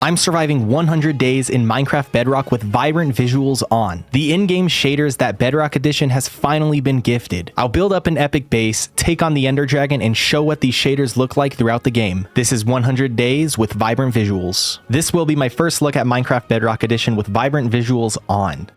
I'm surviving 100 days in Minecraft Bedrock with vibrant visuals on. The in-game shaders that Bedrock Edition has finally been gifted. I'll build up an epic base, take on the Ender Dragon, and show what these shaders look like throughout the game. This is 100 days with vibrant visuals. This will be my first look at Minecraft Bedrock Edition with vibrant visuals on.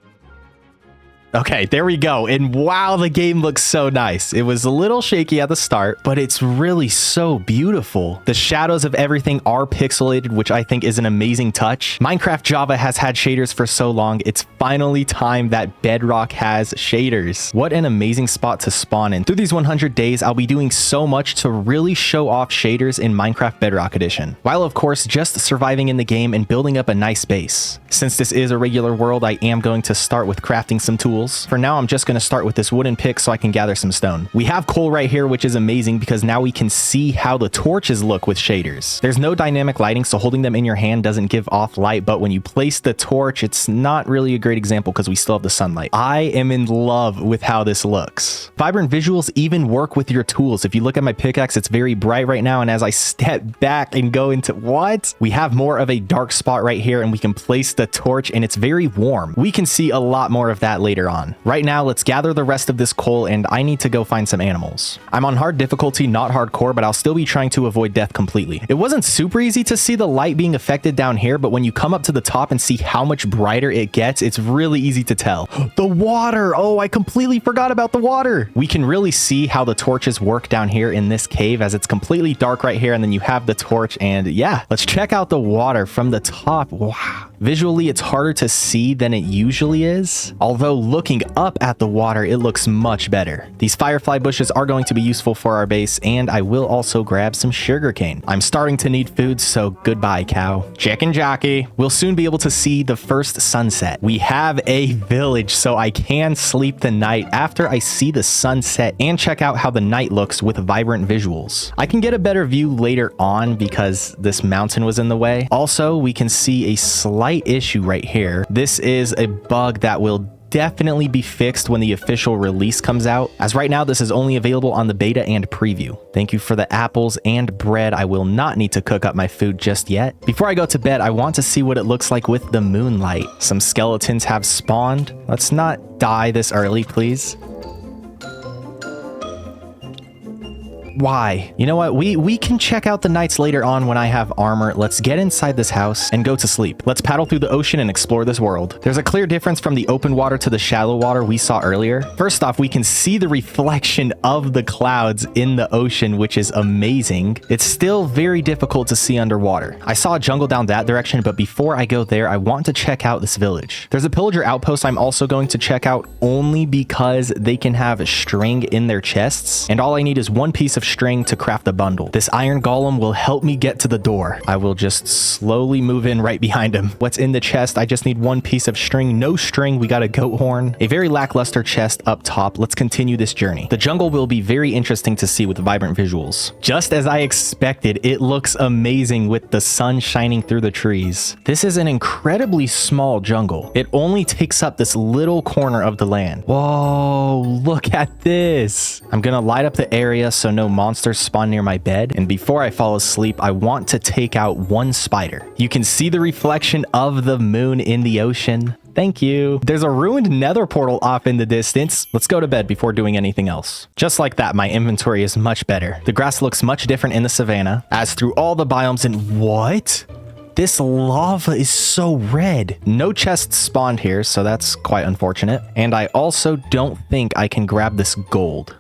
Okay, there we go. And wow, the game looks so nice. It was a little shaky at the start, but it's really so beautiful. The shadows of everything are pixelated, which I think is an amazing touch. Minecraft Java has had shaders for so long. It's finally time that Bedrock has shaders. What an amazing spot to spawn in. Through these 100 days, I'll be doing so much to really show off shaders in Minecraft Bedrock Edition, while of course just surviving in the game and building up a nice base. Since this is a regular world, I am going to start with crafting some tools. For now, I'm just going to start with this wooden pick so I can gather some stone. We have coal right here, which is amazing because now we can see how the torches look with shaders. There's no dynamic lighting, so holding them in your hand doesn't give off light, but when you place the torch, it's not really a great example because we still have the sunlight. I am in love with how this looks. Vibrant visuals even work with your tools. If you look at my pickaxe, it's very bright right now, and as I step back and go into what? We have more of a dark spot right here, and we can place the torch, and it's very warm. We can see a lot more of that later on. Right now, let's gather the rest of this coal, and I need to go find some animals. I'm on hard difficulty, not hardcore, but I'll still be trying to avoid death completely. It wasn't super easy to see the light being affected down here, but when you come up to the top and see how much brighter it gets, it's really easy to tell. The water! Oh, I completely forgot about the water! We can really see how the torches work down here in this cave, as it's completely dark right here, and then you have the torch, and yeah, let's check out the water from the top. Wow. Visually, it's harder to see than it usually is, although looking up at the water, it looks much better. These firefly bushes are going to be useful for our base, and I will also grab some sugarcane. I'm starting to need food, so goodbye, cow. Chicken jockey. We'll soon be able to see the first sunset. We have a village, so I can sleep the night after I see the sunset and check out how the night looks with vibrant visuals. I can get a better view later on because this mountain was in the way. Also, we can see a slight issue right here. This is a bug that will definitely be fixed when the official release comes out, as right now this is only available on the beta and preview. Thank you for the apples and bread. I will not need to cook up my food just yet. Before I go to bed, I want to see what it looks like with the moonlight. Some skeletons have spawned. Let's not die this early, please. Why? You know what? We can check out the nights later on when I have armor. Let's get inside this house and go to sleep. Let's paddle through the ocean and explore this world. There's a clear difference from the open water to the shallow water we saw earlier. First off, we can see the reflection of the clouds in the ocean, which is amazing. It's still very difficult to see underwater. I saw a jungle down that direction, but before I go there, I want to check out this village. There's a pillager outpost I'm also going to check out only because they can have string in their chests, and all I need is one piece of string to craft a bundle. This iron golem will help me get to the door. I will just slowly move in right behind him. What's in the chest? I just need one piece of string. No string. We got a goat horn. A very lackluster chest up top. Let's continue this journey. The jungle will be very interesting to see with vibrant visuals. Just as I expected, it looks amazing with the sun shining through the trees. This is an incredibly small jungle. It only takes up this little corner of the land. Whoa, look at this. I'm gonna light up the area so no monsters spawn near my bed, and before I fall asleep, I want to take out one spider. You can see the reflection of the moon in the ocean. Thank you. There's a ruined nether portal off in the distance. Let's go to bed before doing anything else. Just like that, my inventory is much better. The grass looks much different in the savannah, as through all the biomes. And what? This lava is so red. No chests spawned here, so that's quite unfortunate. And I also don't think I can grab this gold.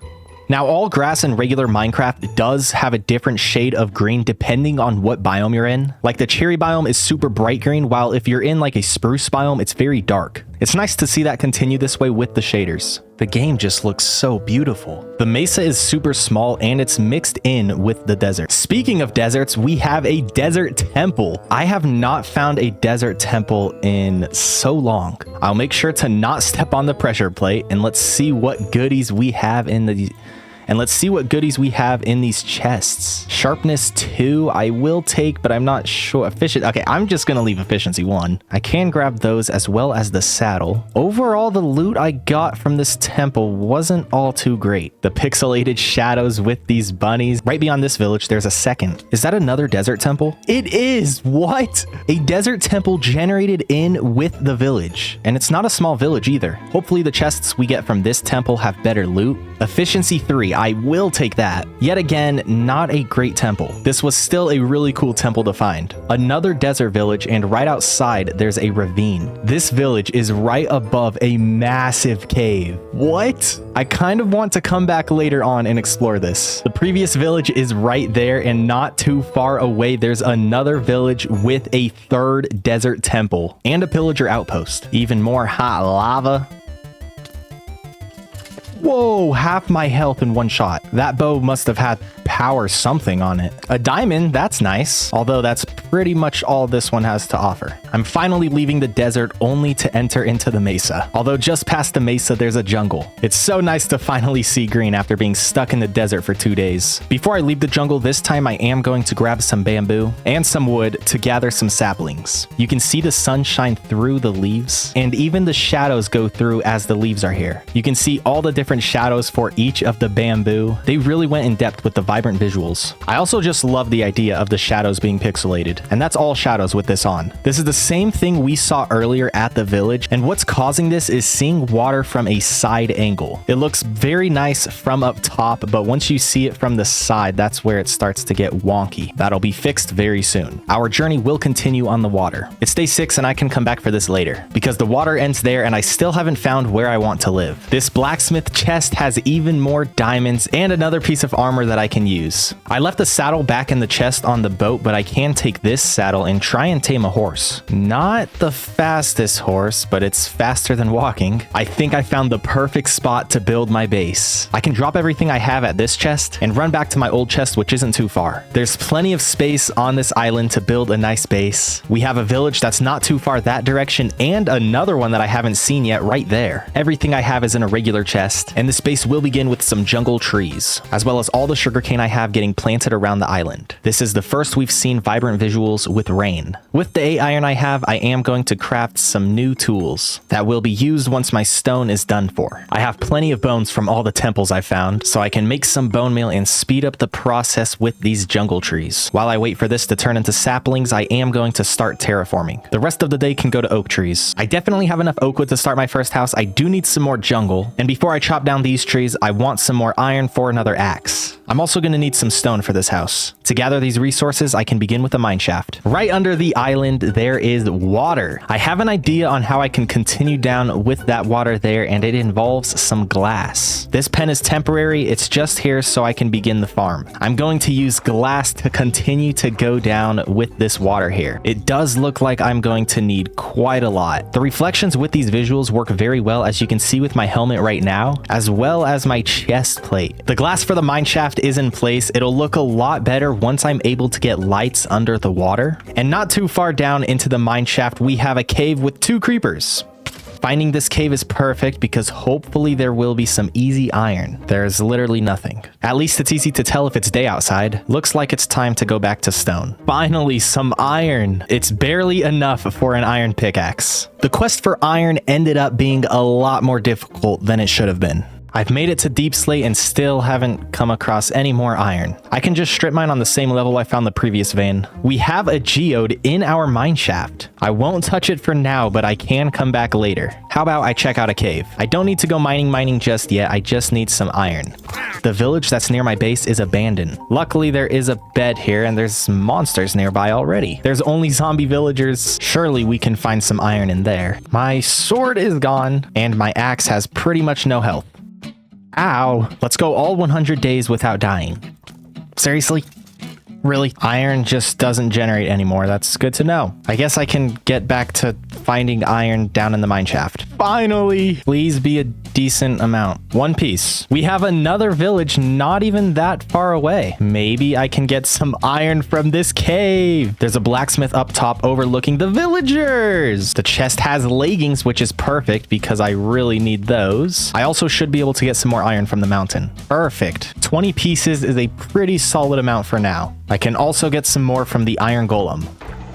Now, all grass in regular Minecraft does have a different shade of green depending on what biome you're in. Like the cherry biome is super bright green, while if you're in like a spruce biome, it's very dark. It's nice to see that continue this way with the shaders. The game just looks so beautiful. The mesa is super small and it's mixed in with the desert. Speaking of deserts, we have a desert temple. I have not found a desert temple in so long. I'll make sure to not step on the pressure plate, and let's see what goodies we have in And let's see what goodies we have in these chests. Sharpness 2, I will take, but I'm not sure. Okay, I'm just gonna leave efficiency 1. I can grab those as well as the saddle. Overall, the loot I got from this temple wasn't all too great. The pixelated shadows with these bunnies. Right beyond this village, there's a second. Is that another desert temple? It is! What? A desert temple generated in with the village. And it's not a small village either. Hopefully the chests we get from this temple have better loot. Efficiency 3, I will take that. Yet again, not a great temple. This was still a really cool temple to find. Another desert village, and right outside, there's a ravine. This village is right above a massive cave. What? I kind of want to come back later on and explore this. The previous village is right there, and not too far away, there's another village with a third desert temple and a pillager outpost. Even more hot lava. Whoa, half my health in one shot. That bow must have had power something on it. A diamond, that's nice. Although that's pretty much all this one has to offer. I'm finally leaving the desert only to enter into the mesa. Although just past the mesa, there's a jungle. It's so nice to finally see green after being stuck in the desert for 2 days. Before I leave the jungle this time, I am going to grab some bamboo and some wood to gather some saplings. You can see the sun shine through the leaves, and even the shadows go through as the leaves are here. You can see all the different shadows for each of the bamboo. They really went in depth with the vibrant visuals. I also just love the idea of the shadows being pixelated, and that's all shadows with this on. This is the same thing we saw earlier at the village, and what's causing this is seeing water from a side angle. It looks very nice from up top, but once you see it from the side, that's where it starts to get wonky. That'll be fixed very soon. Our journey will continue on the water. It's day 6 and I can come back for this later, because the water ends there and I still haven't found where I want to live. This blacksmith chest has even more diamonds and another piece of armor that I can use. I left the saddle back in the chest on the boat, but I can take this saddle and try and tame a horse. Not the fastest horse, but it's faster than walking. I think I found the perfect spot to build my base. I can drop everything I have at this chest and run back to my old chest, which isn't too far. There's plenty of space on this island to build a nice base. We have a village that's not too far that direction and another one that I haven't seen yet right there. Everything I have is in a regular chest, and the space will begin with some jungle trees, as well as all the sugarcane I have getting planted around the island. This is the first we've seen vibrant visuals with rain. With the 8 iron I have, I am going to craft some new tools that will be used once my stone is done for. I have plenty of bones from all the temples I found, so I can make some bone meal and speed up the process with these jungle trees. While I wait for this to turn into saplings, I am going to start terraforming. The rest of the day can go to oak trees. I definitely have enough oak wood to start my first house. I do need some more jungle, and before I chop down these trees, I want some more iron for another axe. I'm also going to need some stone for this house. To gather these resources, I can begin with a mine shaft. Right under the island, there is water. I have an idea on how I can continue down with that water there, and it involves some glass. This pen is temporary. It's just here so I can begin the farm. I'm going to use glass to continue to go down with this water here. It does look like I'm going to need quite a lot. The reflections with these visuals work very well, as you can see with my helmet right now, as well as my chest plate. The glass for the mine shaft is in place. It'll look a lot better once I'm able to get lights under the water. And not too far down into the mine shaft, we have a cave with 2 creepers. Finding this cave is perfect because hopefully there will be some easy iron. There's literally nothing. At least it's easy to tell if it's day outside. Looks like it's time to go back to stone. Finally, some iron. It's barely enough for an iron pickaxe. The quest for iron ended up being a lot more difficult than it should have been. I've made it to deep slate and still haven't come across any more iron. I can just strip mine on the same level I found the previous vein. We have a geode in our mine shaft. I won't touch it for now, but I can come back later. How about I check out a cave? I don't need to go mining just yet. I just need some iron. The village that's near my base is abandoned. Luckily, there is a bed here and there's monsters nearby already. There's only zombie villagers. Surely we can find some iron in there. My sword is gone and my axe has pretty much no health. Ow. Let's go all 100 days without dying. Seriously? Really? Iron just doesn't generate anymore. That's good to know. I guess I can get back to finding iron down in the mine shaft. Finally! Please be a decent amount. One piece. We have another village not even that far away. Maybe I can get some iron from this cave. There's a blacksmith up top overlooking the villagers. The chest has leggings, which is perfect because I really need those. I also should be able to get some more iron from the mountain. Perfect. 20 pieces is a pretty solid amount for now. I can also get some more from the iron golem.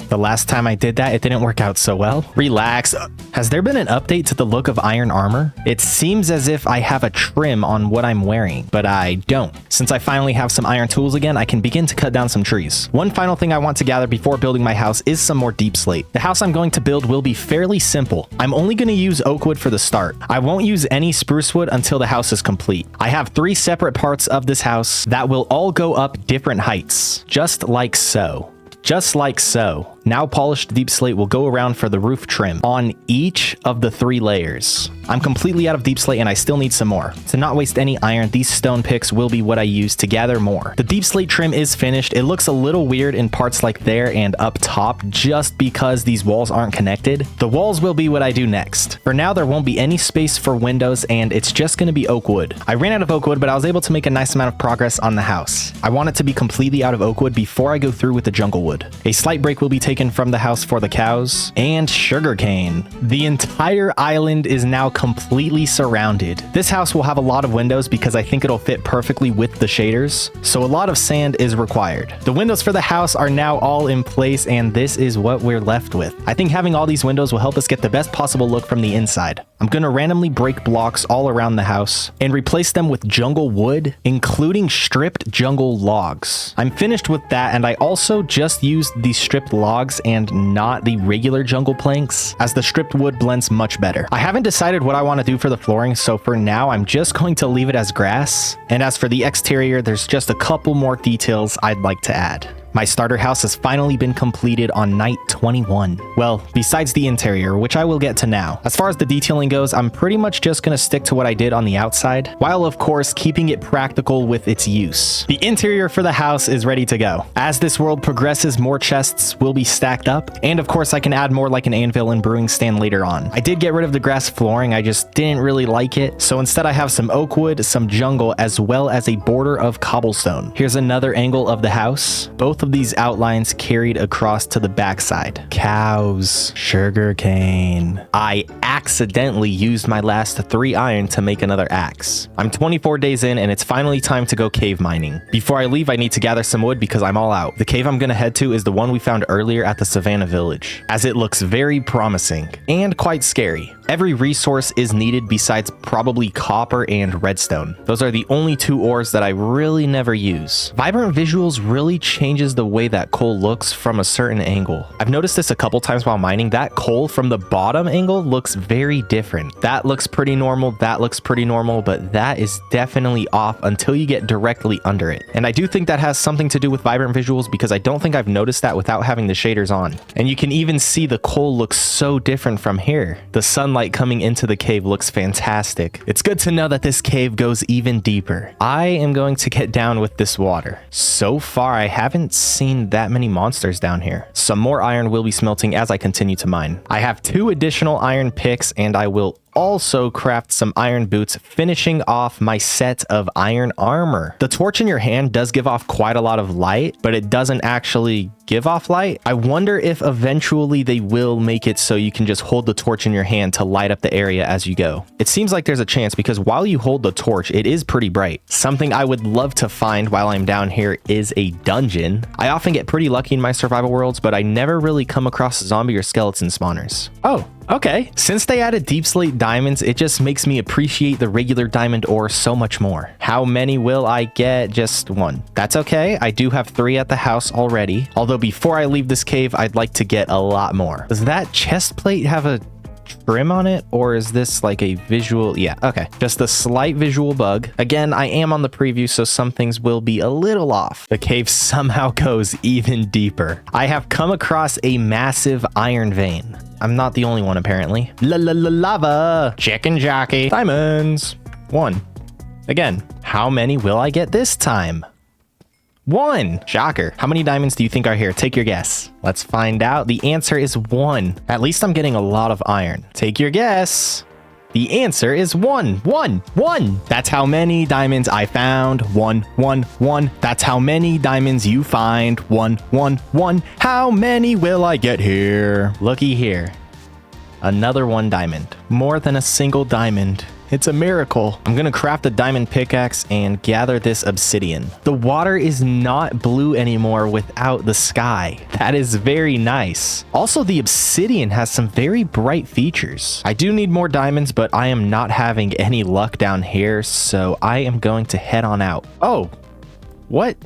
The last time I did that, it didn't work out so well. Relax. Has there been an update to the look of iron armor? It seems as if I have a trim on what I'm wearing, but I don't. Since I finally have some iron tools again, I can begin to cut down some trees. One final thing I want to gather before building my house is some more deep slate. The house I'm going to build will be fairly simple. I'm only going to use oak wood for the start. I won't use any spruce wood until the house is complete. I have 3 separate parts of this house that will all go up different heights, just like so. Just like so. Now polished deep slate will go around for the roof trim on each of the 3 layers. I'm completely out of deep slate and I still need some more. To not waste any iron, these stone picks will be what I use to gather more. The deep slate trim is finished. It looks a little weird in parts like there and up top just because these walls aren't connected. The walls will be what I do next. For now, there won't be any space for windows and it's just going to be oak wood. I ran out of oak wood, but I was able to make a nice amount of progress on the house. I want it to be completely out of oak wood before I go through with the jungle wood. A slight break will be taken from the house for the cows and sugarcane. The entire island is now completely surrounded. This house will have a lot of windows because I think it'll fit perfectly with the shaders, so a lot of sand is required. The windows for the house are now all in place and this is what we're left with. I think having all these windows will help us get the best possible look from the inside. I'm gonna randomly break blocks all around the house and replace them with jungle wood, including stripped jungle logs. I'm finished with that and I also just used the stripped logs and not the regular jungle planks, as the stripped wood blends much better. I haven't decided what I want to do for the flooring, so for now I'm just going to leave it as grass. And as for the exterior, there's just a couple more details I'd like to add. My starter house has finally been completed on night 21. Well, besides the interior, which I will get to now. As far as the detailing goes, I'm pretty much just gonna stick to what I did on the outside, while of course keeping it practical with its use. The interior for the house is ready to go. As this world progresses, more chests will be stacked up, and of course I can add more like an anvil and brewing stand later on. I did get rid of the grass flooring, I just didn't really like it, so instead I have some oak wood, some jungle, as well as a border of cobblestone. Here's another angle of the house. Both of these outlines carried across to the backside. Cows, sugarcane. I accidentally used my last 3 iron to make another axe. I'm 24 days in and it's finally time to go cave mining. Before I leave, I need to gather some wood because I'm all out. The cave I'm gonna head to is the one we found earlier at the Savannah village, as it looks very promising and quite scary. Every resource is needed besides probably copper and redstone. Those are the only 2 ores that I really never use. Vibrant visuals really changes the way that coal looks from a certain angle. I've noticed this a couple times while mining. That coal from the bottom angle looks very different. That looks pretty normal, that looks pretty normal, but that is definitely off until you get directly under it. And I do think that has something to do with vibrant visuals because I don't think I've noticed that without having the shaders on. And you can even see the coal looks so different from here. The sunlight coming into the cave looks fantastic. It's good to know that this cave goes even deeper. I am going to get down with this water. So far, I haven't seen that many monsters down here. Some more iron will be smelting as I continue to mine. I have 2 additional iron picks and I will also craft some iron boots, finishing off my set of iron armor. The torch in your hand does give off quite a lot of light, but it doesn't actually give off light. I wonder if eventually they will make it so you can just hold the torch in your hand to light up the area as you go. It seems like there's a chance because while you hold the torch, it is pretty bright. Something I would love to find while I'm down here is a dungeon. I often get pretty lucky in my survival worlds, but I never really come across zombie or skeleton spawners. Oh, okay. Since they added deep slate diamonds, it just makes me appreciate the regular diamond ore so much more. How many will I get? Just 1. That's okay. I do have 3 at the house already. Although before I leave this cave, I'd like to get a lot more. Does that chest plate have a trim on it, or is this like a visual? Yeah, okay, just a slight visual bug. Again, I am on the preview, so some things will be a little off. The cave somehow goes even deeper. I have come across a massive iron vein. I'm not the only one, apparently. Lava, chicken jockey, diamonds. 1. Again, how many will I get this time? 1. Shocker. How many diamonds do you think are here? Take your guess. Let's find out. The answer is 1. At least I'm getting a lot of iron. Take your guess. The answer is one. That's how many diamonds I found. One. That's how many diamonds you find. One. How many will I get here? Looky here. Another 1 diamond. More than a single diamond. It's a miracle. I'm gonna craft a diamond pickaxe and gather this obsidian. The water is not blue anymore without the sky. That is very nice. Also, the obsidian has some very bright features. I do need more diamonds, but I am not having any luck down here, so I am going to head on out. Oh, what?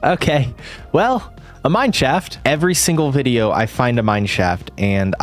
Okay, well, a mine shaft. Every single video I find a mine shaft, and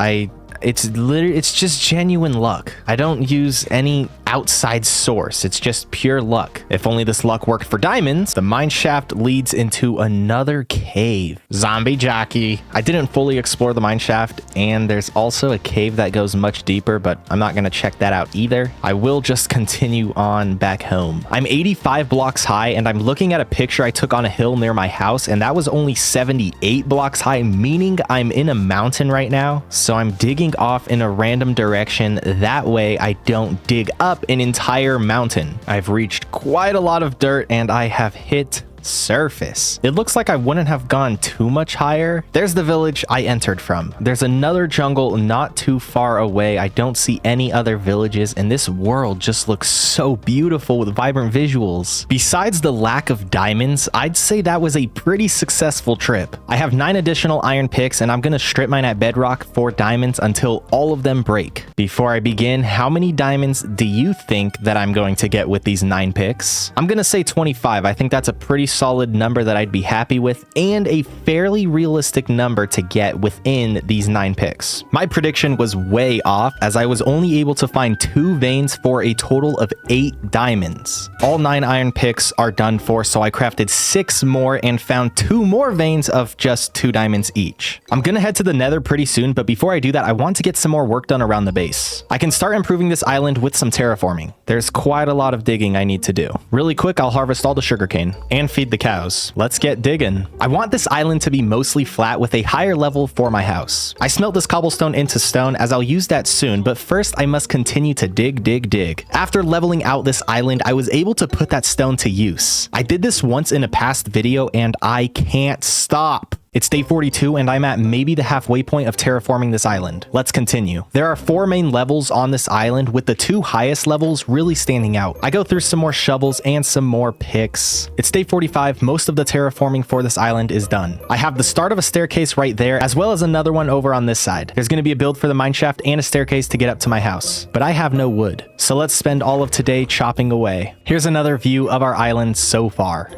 it's just genuine luck. I don't use any outside source. It's just pure luck. If only this luck worked for diamonds. The mine shaft leads into another cave. Zombie jockey. I didn't fully explore the mine shaft, and there's also a cave that goes much deeper, but I'm not gonna check that out either. I will just continue on back home. I'm 85 blocks high, and I'm looking at a picture I took on a hill near my house, and that was only 78 blocks high, meaning I'm in a mountain right now. So I'm digging off in a random direction. That way I don't dig up an entire mountain. I've reached quite a lot of dirt, and I have hit surface. It looks like I wouldn't have gone too much higher. There's the village I entered from. There's another jungle not too far away. I don't see any other villages, and this world just looks so beautiful with vibrant visuals. Besides the lack of diamonds, I'd say that was a pretty successful trip. I have 9 additional iron picks, and I'm gonna strip mine at Bedrock for diamonds until all of them break. Before I begin, how many diamonds do you think that I'm going to get with these 9 picks? I'm gonna say 25. I think that's a pretty solid number that I'd be happy with, and a fairly realistic number to get within these 9 picks. My prediction was way off, as I was only able to find 2 veins for a total of 8 diamonds. All 9 iron picks are done for, so I crafted 6 more and found 2 more veins of just 2 diamonds each. I'm gonna head to the nether pretty soon, but before I do that, I want to get some more work done around the base. I can start improving this island with some terraforming. There's quite a lot of digging I need to do. Really quick, I'll harvest all the sugarcane and feed the cows. Let's get digging. I want this island to be mostly flat with a higher level for my house. I smelt this cobblestone into stone, as I'll use that soon, but first I must continue to dig. After leveling out this island, I was able to put that stone to use. I did this once in a past video, and I can't stop. It's day 42, and I'm at maybe the halfway point of terraforming this island. Let's continue. There are 4 main levels on this island, with the 2 highest levels really standing out. I go through some more shovels and some more picks. It's day 45. Most of the terraforming for this island is done. I have the start of a staircase right there, as well as another one over on this side. There's going to be a build for the mineshaft and a staircase to get up to my house, but I have no wood. So let's spend all of today chopping away. Here's another view of our island so far.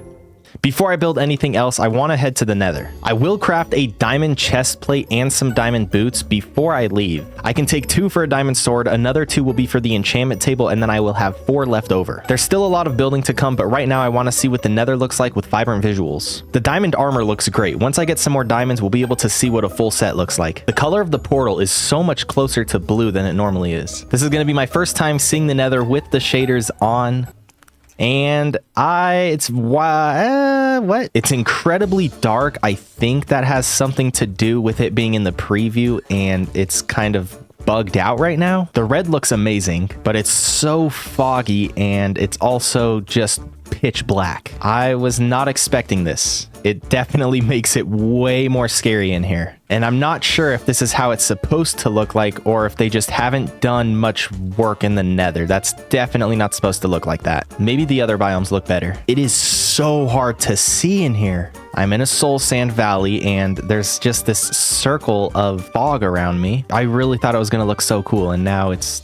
Before I build anything else, I want to head to the nether. I will craft a diamond chest plate and some diamond boots before I leave. I can take 2 for a diamond sword, another 2 will be for the enchantment table, and then I will have 4 left over. There's still a lot of building to come, but right now I want to see what the nether looks like with vibrant visuals. The diamond armor looks great. Once I get some more diamonds, we'll be able to see what a full set looks like. The color of the portal is so much closer to blue than it normally is. This is going to be my first time seeing the nether with the shaders on. And it's incredibly dark. I think that has something to do with it being in the preview, and it's kind of bugged out right now. The red looks amazing, but it's so foggy, and it's also just pitch black. I was not expecting this. It definitely makes it way more scary in here. And I'm not sure if this is how it's supposed to look like, or if they just haven't done much work in the nether. That's definitely not supposed to look like that. Maybe the other biomes look better. It is so hard to see in here. I'm in a soul sand valley, and there's just this circle of fog around me. I really thought it was gonna look so cool, and now it's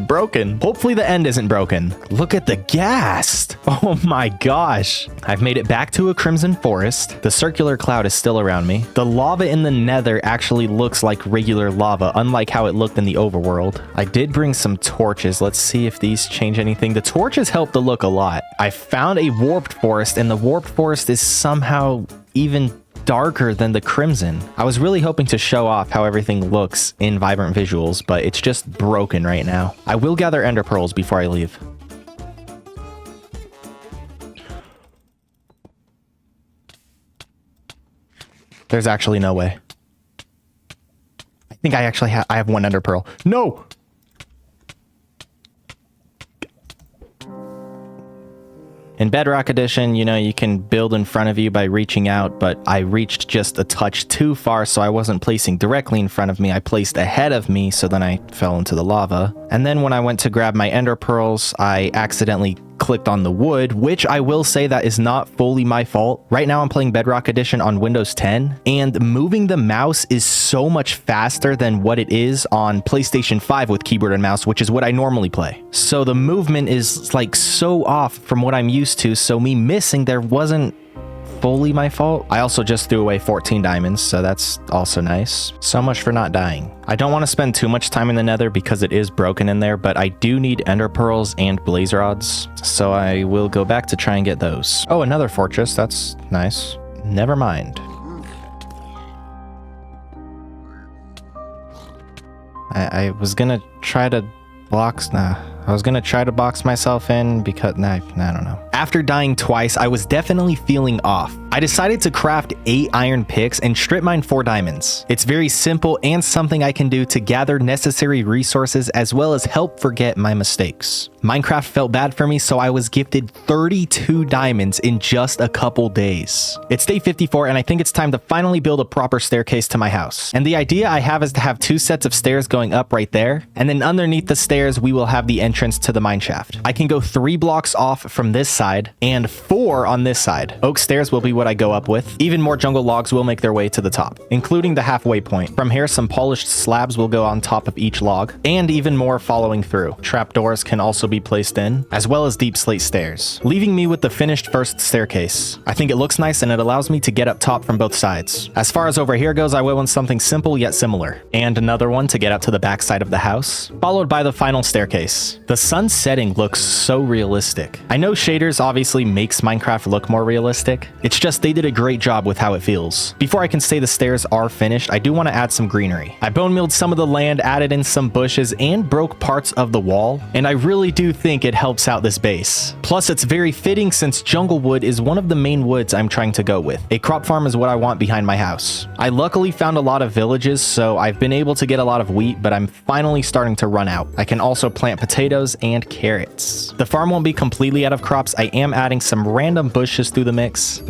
broken. Hopefully the end isn't broken. Look at the ghast. Oh my gosh. I've made it back to a crimson forest. The circular cloud is still around me. The lava in the nether actually looks like regular lava, unlike how it looked in the overworld. I did bring some torches. Let's see if these change anything. The torches help the look a lot. I found a warped forest, and the warped forest is somehow even darker than the crimson. I was really hoping to show off how everything looks in vibrant visuals, but it's just broken right now. I will gather ender pearls before I leave. There's actually no way. I think I have 1 ender pearl. No! In Bedrock Edition, you know, you can build in front of you by reaching out, but I reached just a touch too far, so I wasn't placing directly in front of me. I placed ahead of me, so then I fell into the lava. And then when I went to grab my ender pearls, I accidentally clicked on the wood, which I will say that is not fully my fault. Right now I'm playing Bedrock Edition on Windows 10, and moving the mouse is so much faster than what it is on PlayStation 5 with keyboard and mouse, which is what I normally play. So the movement is like so off from what I'm used to, so me missing there wasn't fully my fault. I also just threw away 14 diamonds, so that's also nice. So much for not dying. I don't want to spend too much time in the nether because it is broken in there, but I do need ender pearls and blaze rods, so I will go back to try and get those. Oh, another fortress. That's nice. Never mind. I was gonna try to I was gonna try to box myself in because, I don't know. After dying twice, I was definitely feeling off. I decided to craft 8 iron picks and strip mine 4 diamonds. It's very simple and something I can do to gather necessary resources as well as help forget my mistakes. Minecraft felt bad for me, so I was gifted 32 diamonds in just a couple days. It's day 54 and I think it's time to finally build a proper staircase to my house. And the idea I have is to have 2 sets of stairs going up right there, and then underneath the stairs we will have the entrance to the mineshaft. I can go 3 blocks off from this side and 4 on this side. Oak stairs will be what I go up with. Even more jungle logs will make their way to the top, including the halfway point. From here, some polished slabs will go on top of each log, and even more following through. Trapdoors can also be placed in, as well as deep slate stairs, leaving me with the finished first staircase. I think it looks nice and it allows me to get up top from both sides. As far as over here goes, I will want something simple yet similar, and another one to get out to the back side of the house, followed by the final staircase. The sun setting looks so realistic. I know shaders obviously makes Minecraft look more realistic. It's just they did a great job with how it feels. Before I can say the stairs are finished, I do want to add some greenery. I bone mealed some of the land, added in some bushes, and broke parts of the wall, and I really do think it helps out this base. Plus, it's very fitting since jungle wood is one of the main woods I'm trying to go with. A crop farm is what I want behind my house. I luckily found a lot of villages, so I've been able to get a lot of wheat, but I'm finally starting to run out. I can also plant potatoes and carrots. The farm won't be completely out of crops. I am adding some random bushes through the mix.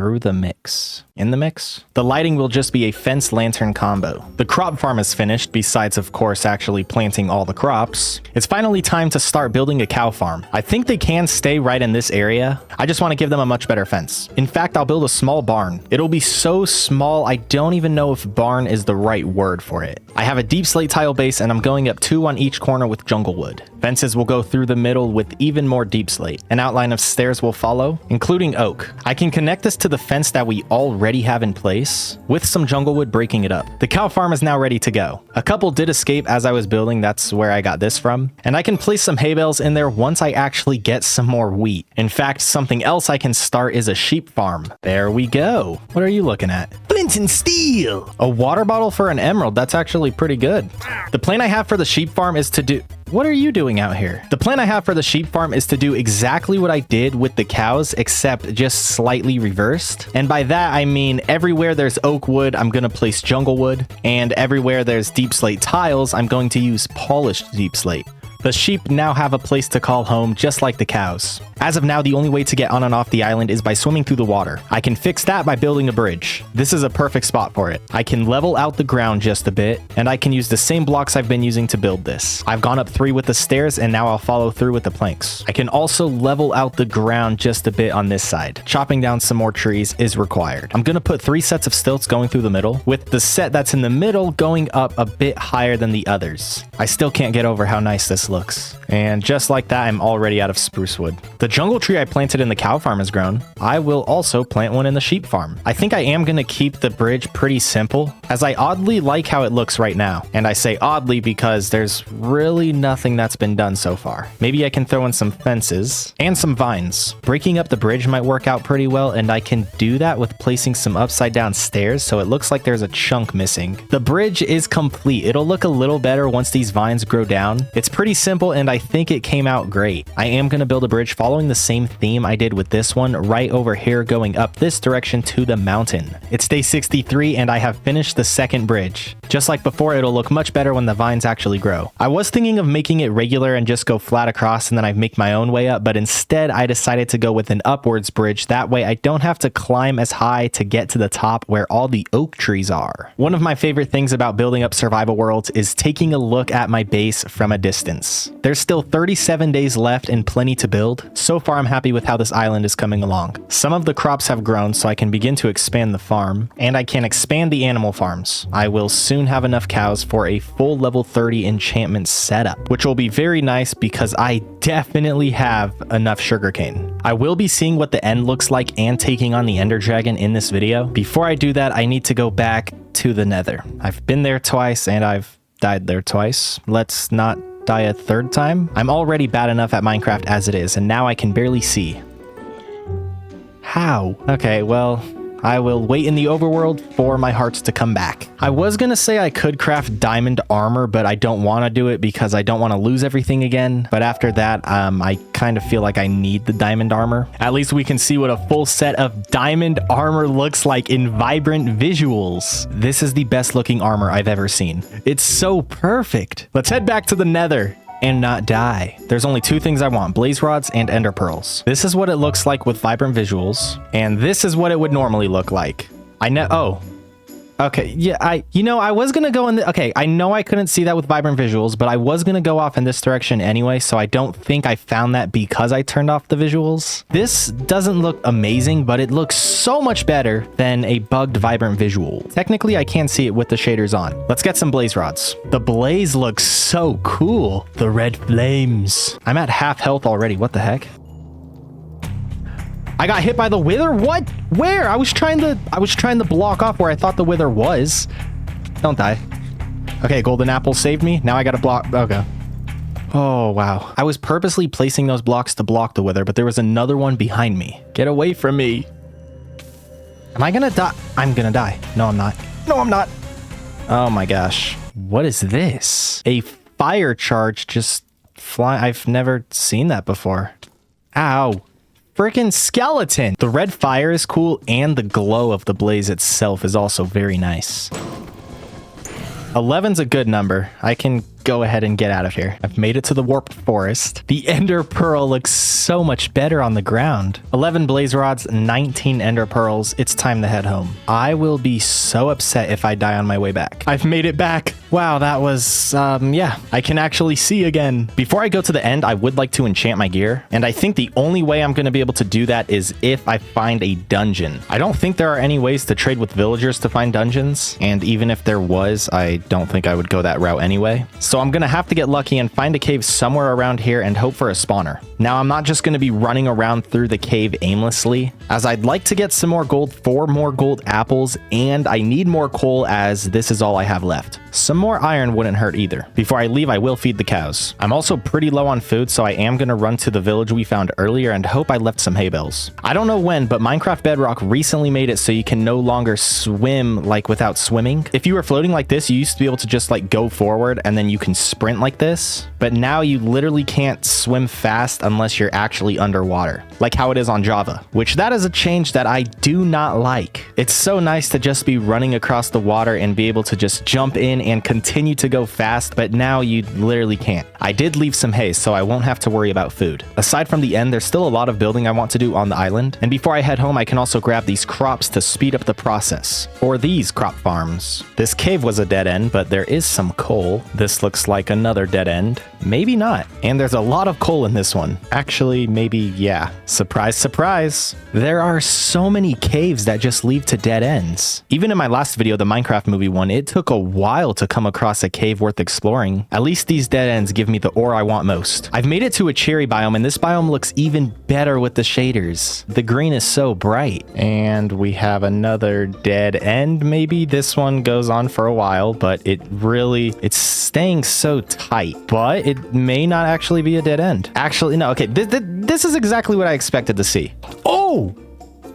In the mix? The lighting will just be a fence lantern combo. The crop farm is finished, besides of course actually planting all the crops. It's finally time to start building a cow farm. I think they can stay right in this area. I just want to give them a much better fence. In fact, I'll build a small barn. It'll be so small, I don't even know if barn is the right word for it. I have a deep slate tile base and I'm going up 2 on each corner with jungle wood. Fences will go through the middle with even more deep slate. An outline of stairs will follow, including oak. I can connect this to the fence that we already have in place, with some jungle wood breaking it up. The cow farm is now ready to go. A couple did escape as I was building, that's where I got this from. And I can place some hay bales in there once I actually get some more wheat. In fact, something else I can start is a sheep farm. There we go. What are you looking at? Flint and steel! A water bottle for an emerald, that's actually pretty good. The plan I have for the sheep farm is to do... What are you doing out here? The plan I have for the sheep farm is to do exactly what I did with the cows, except just slightly reversed. And by that, I mean everywhere there's oak wood, I'm going to place jungle wood. And everywhere there's deep slate tiles, I'm going to use polished deep slate. The sheep now have a place to call home, just like the cows. As of now, the only way to get on and off the island is by swimming through the water. I can fix that by building a bridge. This is a perfect spot for it. I can level out the ground just a bit, and I can use the same blocks I've been using to build this. I've gone up 3 with the stairs, and now I'll follow through with the planks. I can also level out the ground just a bit on this side. Chopping down some more trees is required. I'm gonna put 3 sets of stilts going through the middle, with the set that's in the middle going up a bit higher than the others. I still can't get over how nice this looks. And just like that, I'm already out of spruce wood. The jungle tree I planted in the cow farm has grown. I will also plant one in the sheep farm. I think I am going to keep the bridge pretty simple, as I oddly like how it looks right now. And I say oddly because there's really nothing that's been done so far. Maybe I can throw in some fences and some vines. Breaking up the bridge might work out pretty well, and I can do that with placing some upside down stairs so it looks like there's a chunk missing. The bridge is complete. It'll look a little better once these vines grow down. It's pretty simple, and I think it came out great. I am going to build a bridge following the same theme I did with this one, right over here going up this direction to the mountain. It's day 63, and I have finished the second bridge. Just like before, it'll look much better when the vines actually grow. I was thinking of making it regular and just go flat across, and then I make my own way up, but instead I decided to go with an upwards bridge. That way I don't have to climb as high to get to the top where all the oak trees are. One of my favorite things about building up survival worlds is taking a look at my base from a distance. There's still 37 days left and plenty to build. So far I'm happy with how this island is coming along. Some of the crops have grown, so I can begin to expand the farm, and I can expand the animal farms. I will soon have enough cows for a full level 30 enchantment setup, which will be very nice because I definitely have enough sugarcane. I will be seeing what the end looks like and taking on the Ender Dragon in this video. Before I do that, I need to go back to the Nether. I've been there twice and I've died there twice. Let's not die a third time. I'm already bad enough at Minecraft as it is, and now I can barely see. How? Okay, well, I will wait in the overworld for my hearts to come back. I was gonna say I could craft diamond armor, but I don't want to do it because I don't want to lose everything again. But after that, I kind of feel like I need the diamond armor. At least we can see what a full set of diamond armor looks like in vibrant visuals. This is the best looking armor I've ever seen. It's so perfect. Let's head back to the Nether and not die. There's only two things I want: blaze rods and ender pearls. This is what it looks like with vibrant visuals, and this is what it would normally look like. Okay, yeah, I was gonna go in the, okay, I know I couldn't see that with vibrant visuals, but I was gonna go off in this direction anyway, so I don't think I found that because I turned off the visuals. This doesn't look amazing, but it looks so much better than a bugged vibrant visual. Technically, I can see it with the shaders on. Let's get some blaze rods. The blaze looks so cool. The red flames. I'm at half health already. What the heck? I got hit by the wither? What? Where? I was trying to block off where I thought the wither was. Don't die. Okay, golden apple saved me. Now I gotta block. Okay. Oh, wow. I was purposely placing those blocks to block the wither, but there was another one behind me. Get away from me. Am I gonna die? I'm gonna die. No, I'm not. No, I'm not. Oh my gosh. What is this? A fire charge just fly. I've never seen that before. Ow. Freaking skeleton. The red fire is cool, and the glow of the blaze itself is also very nice. 11's a good number. I can go ahead and get out of here. I've made it to the warped forest. The ender pearl looks so much better on the ground. 11 blaze rods, 19 ender pearls. It's time to head home. I will be so upset if I die on my way back. I've made it back. Wow, that was, yeah, I can actually see again. Before I go to the end, I would like to enchant my gear, and I think the only way I'm going to be able to do that is if I find a dungeon. I don't think there are any ways to trade with villagers to find dungeons, and even if there was, I don't think I would go that route anyway. So I'm gonna have to get lucky and find a cave somewhere around here and hope for a spawner. Now, I'm not just gonna be running around through the cave aimlessly, as I'd like to get some more gold for more gold apples, and I need more coal as this is all I have left. Some more iron wouldn't hurt either. Before I leave, I will feed the cows. I'm also pretty low on food, so I am gonna run to the village we found earlier and hope I left some hay bales. I don't know when, but Minecraft Bedrock recently made it so you can no longer swim like without swimming. If you were floating like this, you used to be able to just like go forward and then you can sprint like this, but now you literally can't swim fast unless you're actually underwater, like how it is on Java, which that is a change that I do not like. It's so nice to just be running across the water and be able to just jump in and continue to go fast, but now you literally can't. I did leave some hay, so I won't have to worry about food. Aside from the end, there's still a lot of building I want to do on the island, and before I head home, I can also grab these crops to speed up the process, or these crop farms. This cave was a dead end, but there is some coal. This looks like another dead end. Maybe not. And there's a lot of coal in this one. Actually, maybe, yeah. Surprise, surprise. There are so many caves that just lead to dead ends. Even in my last video, the Minecraft movie one, it took a while to come across a cave worth exploring. At least these dead ends give me the ore I want most. I've made it to a cherry biome, and this biome looks even better with the shaders. The green is so bright. And we have another dead end. Maybe this one goes on for a while, but it's staying so tight, but it may not actually be a dead end. Actually, no, okay, this is exactly what I expected to see. Oh!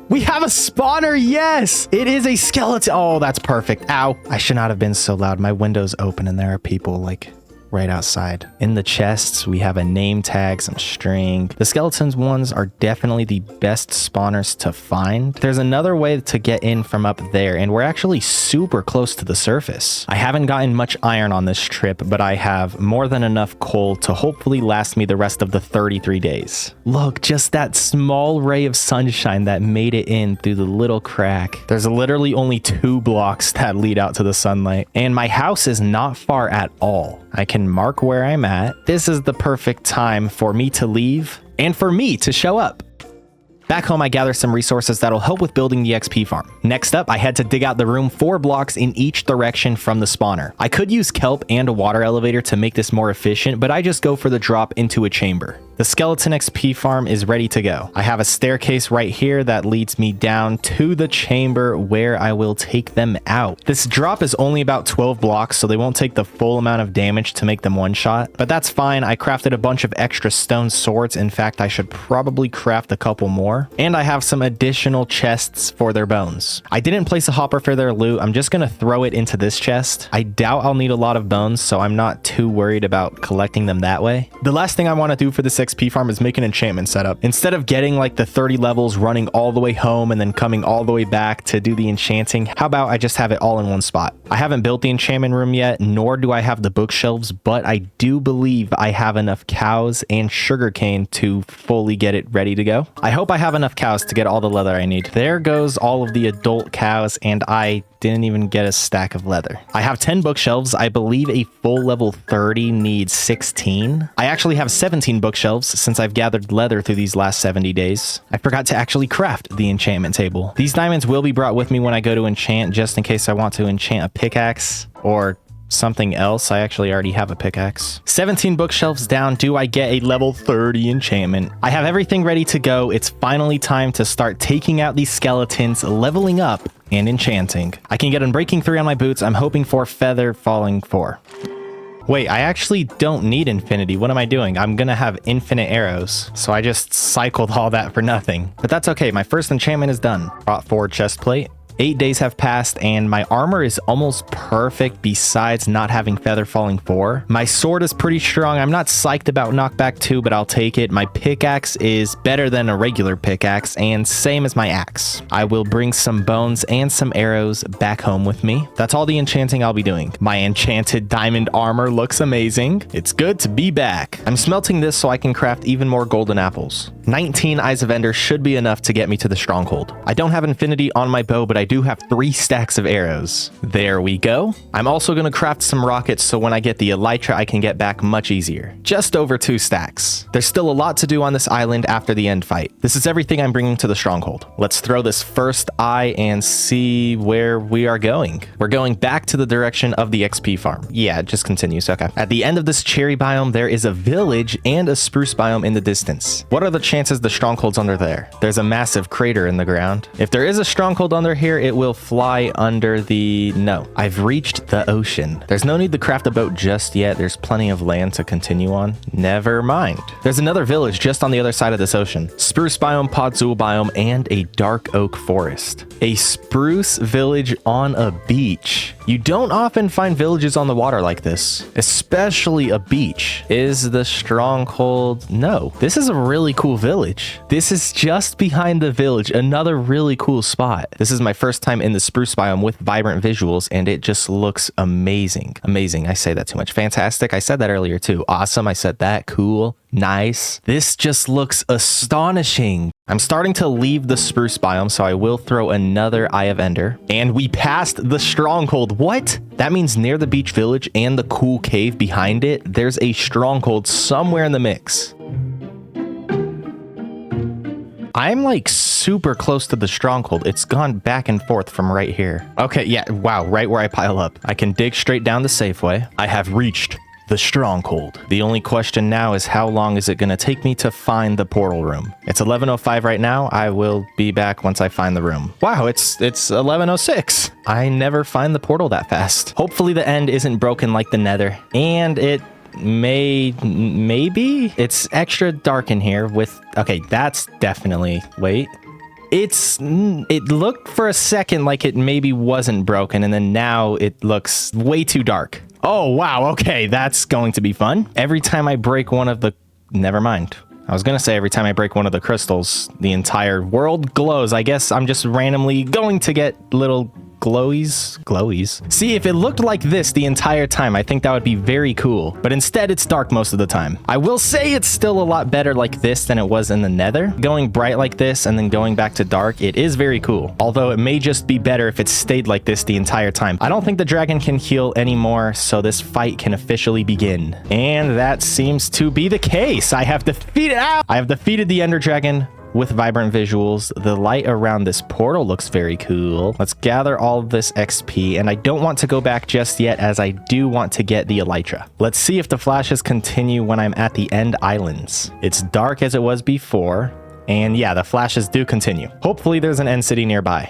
We have a spawner, yes! It is a skeleton. Oh, that's perfect. Ow. I should not have been so loud. My window's open and there are people, like, right outside. In the chests, we have a name tag, some string. The skeletons ones are definitely the best spawners to find. There's another way to get in from up there, and we're actually super close to the surface. I haven't gotten much iron on this trip, but I have more than enough coal to hopefully last me the rest of the 33 days. Look, just that small ray of sunshine that made it in through the little crack. There's literally only 2 blocks that lead out to the sunlight, and my house is not far at all. I can mark where I'm at. This is the perfect time for me to leave and for me to show up. Back home, I gather some resources that'll help with building the XP farm. Next up, I had to dig out the room 4 blocks in each direction from the spawner. I could use kelp and a water elevator to make this more efficient, but I just go for the drop into a chamber. The skeleton XP farm is ready to go. I have a staircase right here that leads me down to the chamber where I will take them out. This drop is only about 12 blocks, so they won't take the full amount of damage to make them one shot, but that's fine. I crafted a bunch of extra stone swords. In fact, I should probably craft a couple more. And I have some additional chests for their bones. I didn't place a hopper for their loot. I'm just gonna throw it into this chest. I doubt I'll need a lot of bones, so I'm not too worried about collecting them that way. The last thing I want to do for this XP farm is make an enchantment setup. Instead of getting like the 30 levels, running all the way home and then coming all the way back to do the enchanting, how about I just have it all in one spot? I haven't built the enchantment room yet, nor do I have the bookshelves, but I do believe I have enough cows and sugarcane to fully get it ready to go. I hope I have enough cows to get all the leather I need. There goes all of the adult cows, and I didn't even get a stack of leather. I have 10 bookshelves. I believe a full level 30 needs 16. I actually have 17 bookshelves since I've gathered leather through these last 70 days. I forgot to actually craft the enchantment table. These diamonds will be brought with me when I go to enchant, just in case I want to enchant a pickaxe or something else. I actually already have a pickaxe. 17 bookshelves down. Do I get a level 30 enchantment? I have everything ready to go. It's finally time to start taking out these skeletons, leveling up, and enchanting. I can get Unbreaking 3 on my boots. I'm hoping for Feather Falling 4. Wait, I actually don't need infinity. What am I doing? I'm gonna have infinite arrows. So I just cycled all that for nothing. But that's okay. My first enchantment is done. Brought forward chest plate. 8 days have passed and my armor is almost perfect besides not having Feather Falling 4. My sword is pretty strong. I'm not psyched about knockback 2, but I'll take it. My pickaxe is better than a regular pickaxe and same as my axe. I will bring some bones and some arrows back home with me. That's all the enchanting I'll be doing. My enchanted diamond armor looks amazing. It's good to be back. I'm smelting this so I can craft even more golden apples. 19 Eyes of Ender should be enough to get me to the stronghold. I don't have infinity on my bow, but I do have 3 stacks of arrows. There we go. I'm also going to craft some rockets so when I get the elytra, I can get back much easier. Just over 2 stacks. There's still a lot to do on this island after the end fight. This is everything I'm bringing to the stronghold. Let's throw this first eye and see where we are going. We're going back to the direction of the XP farm. Yeah, it just continues. Okay. At the end of this cherry biome, there is a village and a spruce biome in the distance. What are the chances the stronghold's under there? There's a massive crater in the ground. If there is a stronghold under here, it will fly under the... No, I've reached the ocean. There's no need to craft a boat just yet. There's plenty of land to continue on. Never mind. There's another village just on the other side of this ocean. Spruce biome, podzol biome, and a dark oak forest. A spruce village on a beach. You don't often find villages on the water like this, especially a beach. Is the stronghold? No. This is a really cool village. This is just behind the village, another really cool spot. This is my first time in the spruce biome with vibrant visuals, and it just looks amazing. Amazing. I say that too much. Fantastic. I said that earlier too. Awesome. I said that. Cool. Nice. This just looks astonishing. I'm starting to leave the spruce biome, so I will throw another Eye of Ender. And we passed the stronghold. What? That means near the beach village and the cool cave behind it, there's a stronghold somewhere in the mix. I'm like super close to the stronghold. It's gone back and forth from right here. Okay, yeah, wow, right where I pile up. I can dig straight down the safeway. I have reached the stronghold. The only question now is how long is it going to take me to find the portal room? It's 11:05 right now. I will be back once I find the room. Wow, it's 11:06. I never find the portal that fast. Hopefully the end isn't broken like the nether. And it maybe it's extra dark in here with... Okay, that's definitely... Wait. It looked for a second like it maybe wasn't broken, and then now it looks way too dark. Oh, wow. Okay, that's going to be fun. Every time I break one of the... Never mind. I was going to say every time I break one of the crystals, the entire world glows. I guess I'm just randomly going to get little glowies. See, if it looked like this the entire time, I think that would be very cool. But instead, it's dark most of the time. I will say it's still a lot better like this than it was in the Nether. Going bright like this and then going back to dark, it is very cool. Although it may just be better if it stayed like this the entire time. I don't think the dragon can heal anymore, so this fight can officially begin. And that seems to be the case. I have defeated the Ender Dragon with vibrant visuals. The light around this portal looks very cool. Let's gather all of this XP, and I don't want to go back just yet as I do want to get the elytra. Let's see if the flashes continue when I'm at the end islands. It's dark as it was before, and yeah, the flashes do continue. Hopefully there's an end city nearby.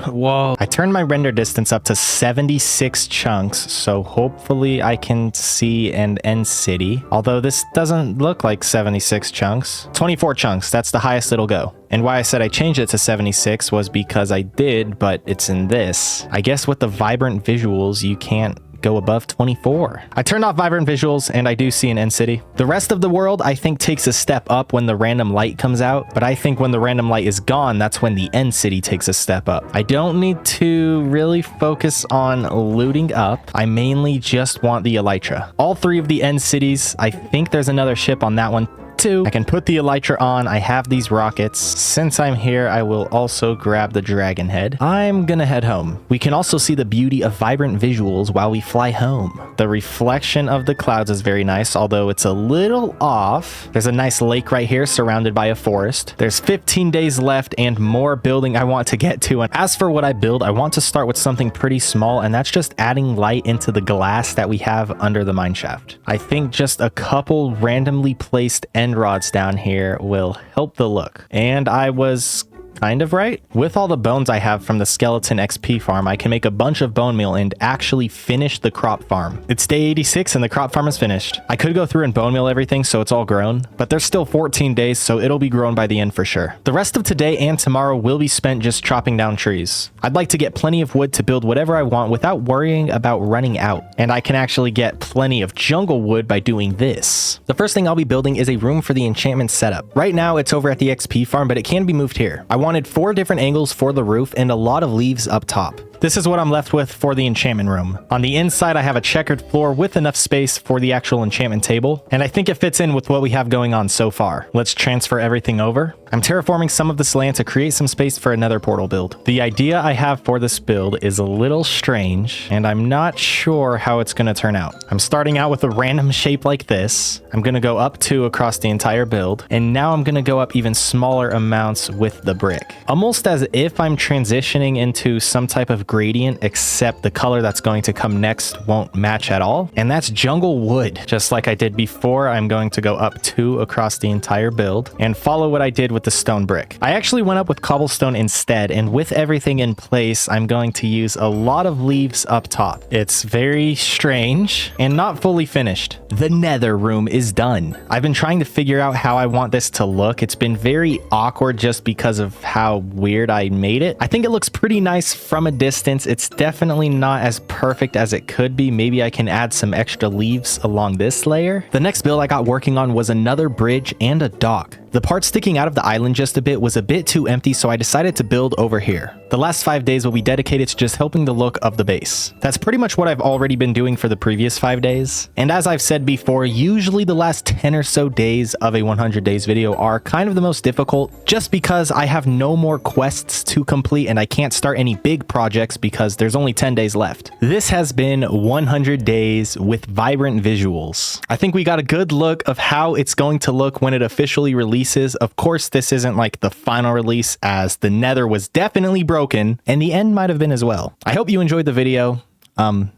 Whoa. I turned my render distance up to 76 chunks, so hopefully I can see an end city. Although this doesn't look like 76 chunks. 24 chunks, that's the highest it'll go. And why I said I changed it to 76 was because I did, but it's in this. I guess with the vibrant visuals, you can't go above 24. I turned off vibrant visuals and I do see an end city. The rest of the world I think takes a step up when the random light comes out, but I think when the random light is gone, that's when the end city takes a step up. I don't need to really focus on looting up. I mainly just want the elytra. All three of the end cities, I think there's another ship on that one too. I can put the elytra on. I have these rockets. Since I'm here, I will also grab the dragon head. I'm gonna head home. We can also see the beauty of vibrant visuals while we fly home. The reflection of the clouds is very nice, although it's a little off. There's a nice lake right here surrounded by a forest. There's 15 days left and more building I want to get to. And as for what I build, I want to start with something pretty small, and that's just adding light into the glass that we have under the mineshaft. I think just a couple randomly placed end rods down here will help the look. And I was kind of right. With all the bones I have from the skeleton XP farm, I can make a bunch of bone meal and actually finish the crop farm. It's day 86 and the crop farm is finished. I could go through and bone meal everything so it's all grown, but there's still 14 days, so it'll be grown by the end for sure. The rest of today and tomorrow will be spent just chopping down trees. I'd like to get plenty of wood to build whatever I want without worrying about running out. And I can actually get plenty of jungle wood by doing this. The first thing I'll be building is a room for the enchantment setup. Right now it's over at the XP farm, but it can be moved here. I wanted 4 different angles for the roof and a lot of leaves up top. This is what I'm left with for the enchantment room. On the inside, I have a checkered floor with enough space for the actual enchantment table, and I think it fits in with what we have going on so far. Let's transfer everything over. I'm terraforming some of this land to create some space for another portal build. The idea I have for this build is a little strange, and I'm not sure how it's going to turn out. I'm starting out with a random shape like this. I'm going to go up 2 across the entire build, and now I'm going to go up even smaller amounts with the brick. Almost as if I'm transitioning into some type of gradient, except the color that's going to come next won't match at all. And that's jungle wood. Just like I did before, I'm going to go up 2 across the entire build and follow what I did with the stone brick. I actually went up with cobblestone instead, and with everything in place, I'm going to use a lot of leaves up top. It's very strange and not fully finished. The nether room is done. I've been trying to figure out how I want this to look. It's been very awkward just because of how weird I made it. I think it looks pretty nice from a distance. It's definitely not as perfect as it could be. Maybe I can add some extra leaves along this layer. The next build I got working on was another bridge and a dock. The part sticking out of the island just a bit was a bit too empty, so I decided to build over here. The last 5 days will be dedicated to just helping the look of the base. That's pretty much what I've already been doing for the previous 5 days. And as I've said before, usually the last 10 or so days of a 100 days video are kind of the most difficult, just because I have no more quests to complete and I can't start any big projects because there's only 10 days left. This has been 100 days with vibrant visuals. I think we got a good look of how it's going to look when it officially releases. Of course, this isn't like the final release, as the nether was definitely broken and the end might have been as well. I hope you enjoyed the video. Goodbye.